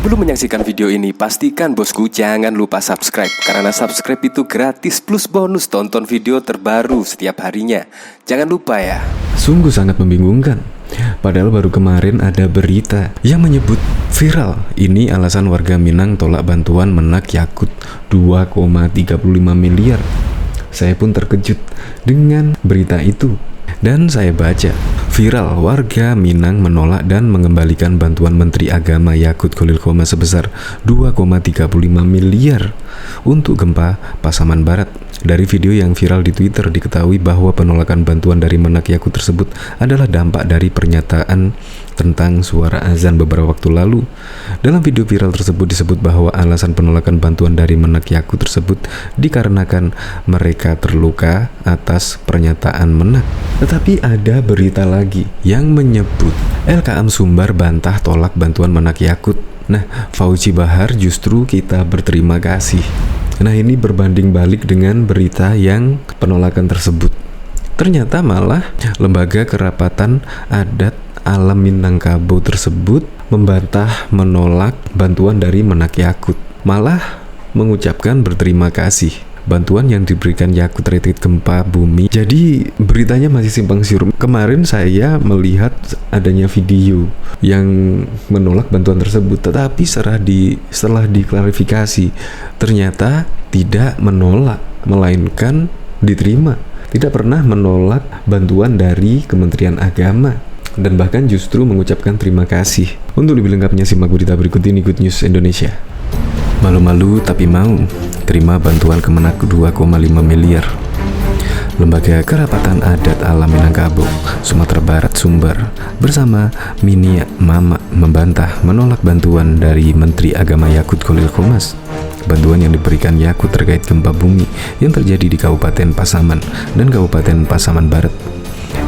Sebelum menyaksikan video ini, pastikan bosku jangan lupa subscribe. Karena subscribe itu gratis plus bonus tonton video terbaru setiap harinya. Jangan lupa ya. Sungguh sangat membingungkan. Padahal baru kemarin ada berita yang menyebut viral. Ini alasan warga Minang tolak bantuan Menak Yakut 2,35 miliar. Saya pun terkejut dengan berita itu. Dan saya baca, viral warga Minang menolak dan mengembalikan bantuan Menteri Agama Yakut Khalil Qomas sebesar 2,35 miliar untuk gempa Pasaman Barat. Dari video yang viral di Twitter diketahui bahwa penolakan bantuan dari Menak Yakut tersebut adalah dampak dari pernyataan tentang suara azan beberapa waktu lalu. Dalam video viral tersebut disebut bahwa alasan penolakan bantuan dari Menak Yakut tersebut dikarenakan mereka terluka atas pernyataan Menak. Tetapi ada berita lagi yang menyebut LKM Sumbar bantah tolak bantuan Menak Yakut. Nah, Fauzi Bahar justru kita berterima kasih. Nah, ini berbanding balik dengan berita yang penolakan tersebut. Ternyata malah Lembaga Kerapatan Adat Alam Minangkabau tersebut membantah menolak bantuan dari Menak Yakut. Malah mengucapkan berterima kasih bantuan yang diberikan Yakut terkait gempa bumi. Jadi beritanya masih simpang siur. Kemarin saya melihat adanya video yang menolak bantuan tersebut, tetapi setelah diklarifikasi ternyata tidak menolak, melainkan diterima. Tidak pernah menolak bantuan dari Kementerian Agama, dan bahkan justru mengucapkan terima kasih. Untuk lebih lengkapnya simak berita berikut ini, Good News Indonesia. Malu-malu tapi mau terima bantuan Kemenak 2,5 miliar. Lembaga Kerapatan Adat Alam Minangkabau, Sumatera Barat Sumbar bersama Minia Mama membantah menolak bantuan dari Menteri Agama Yakut Khalil Qomas. Bantuan yang diberikan Yakut terkait gempa bumi yang terjadi di Kabupaten Pasaman dan Kabupaten Pasaman Barat.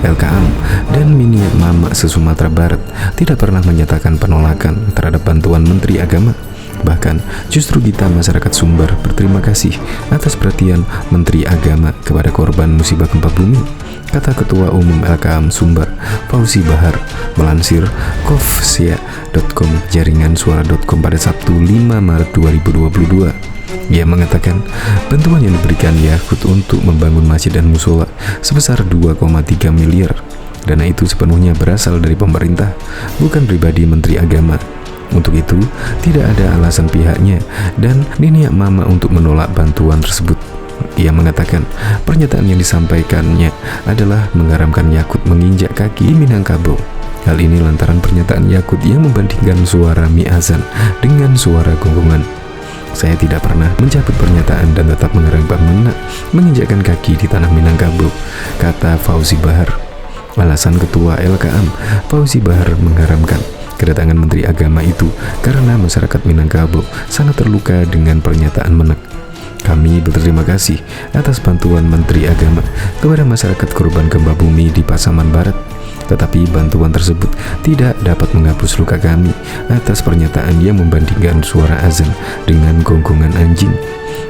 LKM dan Minia Mama se-Sumatera Barat tidak pernah menyatakan penolakan terhadap bantuan Menteri Agama. Bahkan justru kita masyarakat Sumbar berterima kasih atas perhatian Menteri Agama kepada korban musibah gempa bumi, kata Ketua Umum LKM Sumbar Fauzi Bahar melansir kofsia.com jaringansuara.com pada Sabtu 5 Maret 2022. Ia mengatakan bantuan yang diberikan Yakut untuk membangun masjid dan musola sebesar 2,3 miliar. Dana itu sepenuhnya berasal dari pemerintah, bukan pribadi Menteri Agama. Untuk itu, tidak ada alasan pihaknya dan Niniak Mama untuk menolak bantuan tersebut. Ia mengatakan pernyataan yang disampaikannya adalah mengharamkan Yakut menginjak kaki di Minangkabau. Hal ini lantaran pernyataan Yakut yang membandingkan suara mi azan dengan suara gonggongan. Saya tidak pernah mencabut pernyataan dan tetap mengharamkan Menak menginjakkan kaki di tanah Minangkabau, kata Fauzi Bahar. Alasan Ketua LKM Fauzi Bahar mengharamkan kedatangan Menteri Agama itu karena masyarakat Minangkabau sangat terluka dengan pernyataan Menak. Kami berterima kasih atas bantuan Menteri Agama kepada masyarakat korban gempa bumi di Pasaman Barat. Tetapi bantuan tersebut tidak dapat menghapus luka kami atas pernyataan yang membandingkan suara azan dengan gonggongan anjing,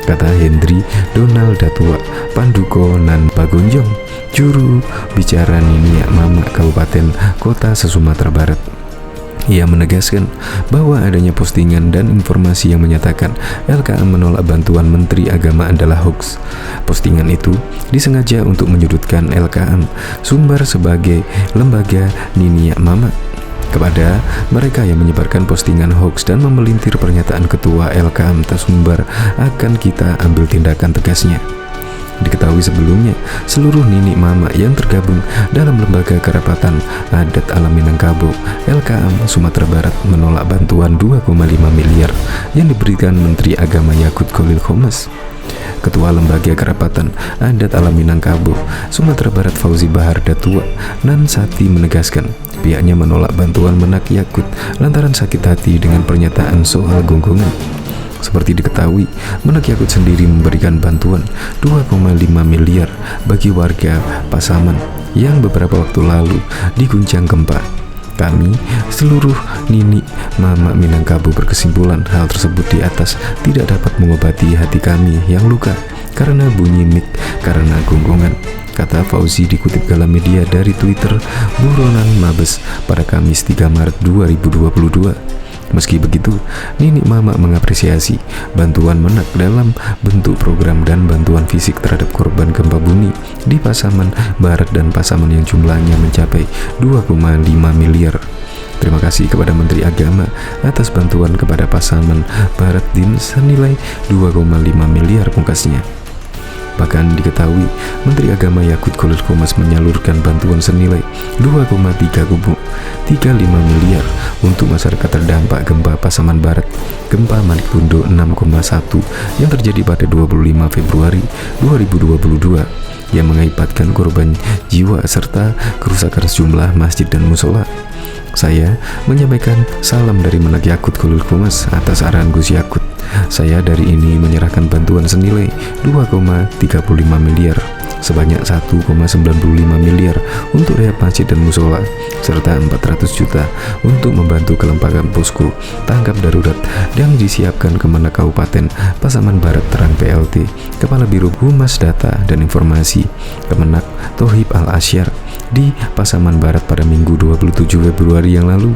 kata Hendri Donald Datua Panduko Nan Bagonjong, juru bicara Niniak Mama Kabupaten Kota se-Sumatera Barat. Ia menegaskan bahwa adanya postingan dan informasi yang menyatakan LKM menolak bantuan Menteri Agama adalah hoax. Postingan itu disengaja untuk menyudutkan LKM Sumbar sebagai lembaga Niniak Mama. Kepada mereka yang menyebarkan postingan hoax dan memelintir pernyataan Ketua LKM Sumbar akan kita ambil tindakan tegasnya. Diketahui sebelumnya, seluruh Nini Mama yang tergabung dalam Lembaga Kerapatan Adat Alam Minangkabau LKM Sumatera Barat menolak bantuan 2,5 miliar yang diberikan Menteri Agama Yakut Khalil Qomas. Ketua Lembaga Kerapatan Adat Alam Minangkabau Sumatera Barat Fauzi Bahar Datua Nan Sati menegaskan pihaknya menolak bantuan Menak Yakut lantaran sakit hati dengan pernyataan soal gonggongan. Seperti diketahui, Menak Yakut sendiri memberikan bantuan 2,5 miliar bagi warga Pasaman yang beberapa waktu lalu diguncang gempa. Kami, seluruh Nini Mama Minangkabau berkesimpulan hal tersebut di atas tidak dapat mengobati hati kami yang luka karena bunyi mic karena gonggongan, kata Fauzi dikutip dalam media dari Twitter Buronan Mabes pada Kamis 3 Maret 2022. Meski begitu, Nini Mama mengapresiasi bantuan Menak dalam bentuk program dan bantuan fisik terhadap korban gempa bumi di Pasaman Barat dan Pasaman yang jumlahnya mencapai 2,5 miliar. Terima kasih kepada Menteri Agama atas bantuan kepada Pasaman Barat din senilai 2,5 miliar, pungkasnya. Bahkan diketahui Menteri Agama Yakut Khalil Qomas menyalurkan bantuan senilai 2,35 miliar untuk masyarakat terdampak gempa Pasaman Barat, gempa magnitudo 6,1 yang terjadi pada 25 Februari 2022 yang mengakibatkan korban jiwa serta kerusakan sejumlah masjid dan musola. Saya menyampaikan salam dari Menak Yakut Khalil Qomas atas arahan Gus Yakut. Saya dari ini menyerahkan bantuan senilai 2,35 miliar, sebanyak 1,95 miliar untuk rehab masjid dan musola, serta 400 juta untuk membantu kelembagaan posko tanggap darurat yang disiapkan Kemenak Kabupaten Pasaman Barat Terang PLT, Kepala Biro Humas Data dan Informasi Kemenak Thohib Al-Asyar di Pasaman Barat pada Minggu 27 Februari yang lalu.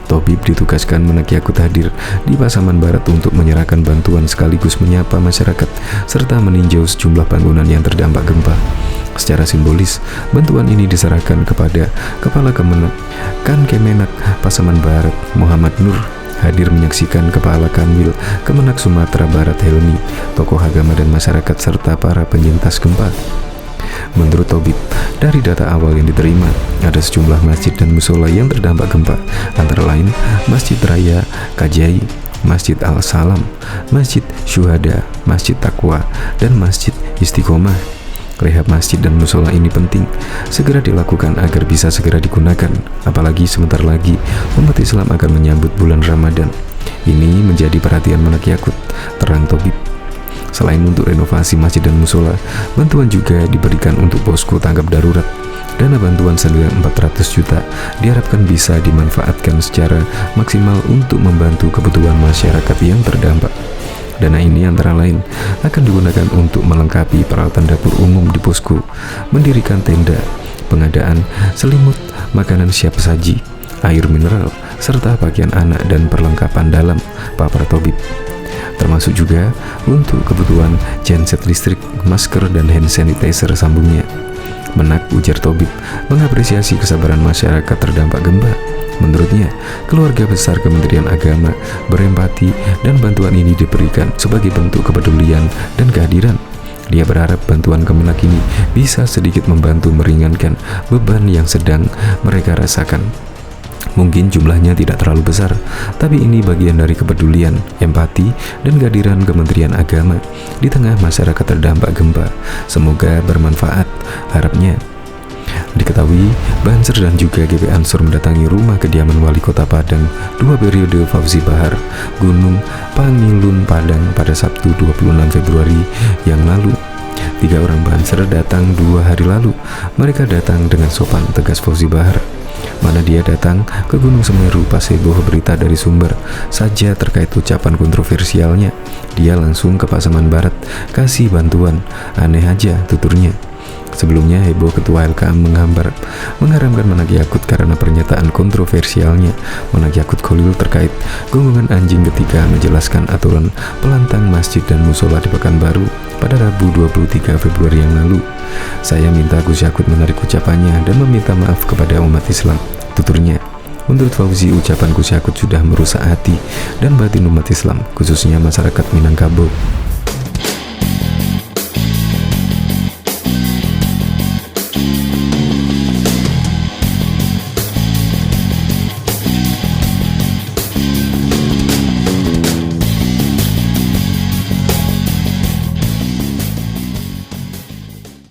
Tobib ditugaskan Menak Yakut hadir di Pasaman Barat untuk menyerahkan bantuan sekaligus menyapa masyarakat serta meninjau sejumlah bangunan yang terdampak gempa. Secara simbolis, bantuan ini diserahkan kepada Kepala Kemenak Kemenak Pasaman Barat Muhammad Nur. Hadir menyaksikan Kepala Kanwil Kemenak Sumatera Barat Helmi, tokoh agama dan masyarakat serta para penyintas gempa. Menurut Tobib, dari data awal yang diterima, ada sejumlah masjid dan musola yang terdampak gempa, antara lain Masjid Raya Kajai, Masjid Al-Salam, Masjid Syuhada, Masjid Taqwa, dan Masjid Istiqomah. Rehab masjid dan musola ini penting segera dilakukan agar bisa segera digunakan, apalagi sebentar lagi umat Islam akan menyambut bulan Ramadan. Ini menjadi perhatian Menak Yakut, terang Tobib. Selain untuk renovasi masjid dan musola, bantuan juga diberikan untuk posko tanggap darurat. Dana bantuan senilai 400 juta diharapkan bisa dimanfaatkan secara maksimal untuk membantu kebutuhan masyarakat yang terdampak. Dana ini antara lain akan digunakan untuk melengkapi peralatan dapur umum di posko, mendirikan tenda, pengadaan selimut, makanan siap saji, air mineral, serta pakaian anak dan perlengkapan dalam, paparan Tobib. Termasuk juga untuk kebutuhan genset listrik, masker, dan hand sanitizer, sambungnya. Menak, ujar Tobib, mengapresiasi kesabaran masyarakat terdampak gempa. Menurutnya, keluarga besar Kementerian Agama berempati dan bantuan ini diberikan sebagai bentuk kepedulian dan kehadiran. Dia berharap bantuan Kemenak ini bisa sedikit membantu meringankan beban yang sedang mereka rasakan. Mungkin jumlahnya tidak terlalu besar, tapi ini bagian dari kepedulian, empati, dan kehadiran Kementerian Agama di tengah masyarakat terdampak gempa. Semoga bermanfaat, harapnya. Diketahui, Banser dan juga GP Ansor mendatangi rumah kediaman Wali Kota Padang 2 periode Fauzi Bahar, Gunung Pangilun, Padang pada Sabtu 26 Februari yang lalu. 3 orang Banser datang 2 hari lalu. Mereka datang dengan sopan, tegas Fauzi Bahar. Mana dia datang ke Gunung Semeru pas heboh berita dari sumber saja terkait ucapan kontroversialnya. Dia langsung ke Pasaman Barat kasih bantuan. Aneh aja, tuturnya. Sebelumnya heboh Ketua LKM mengharamkan Menak Yakut karena pernyataan kontroversialnya Menak Yakut Khalil terkait gonggongan anjing ketika menjelaskan aturan pelantang masjid dan musola di Pekanbaru pada Rabu 23 Februari yang lalu. Saya minta Gus Yakut menarik ucapannya dan meminta maaf kepada umat Islam, tuturnya. Menurut Fauzi, ucapan Gus Yakut sudah merusak hati dan batin umat Islam, khususnya masyarakat Minangkabau.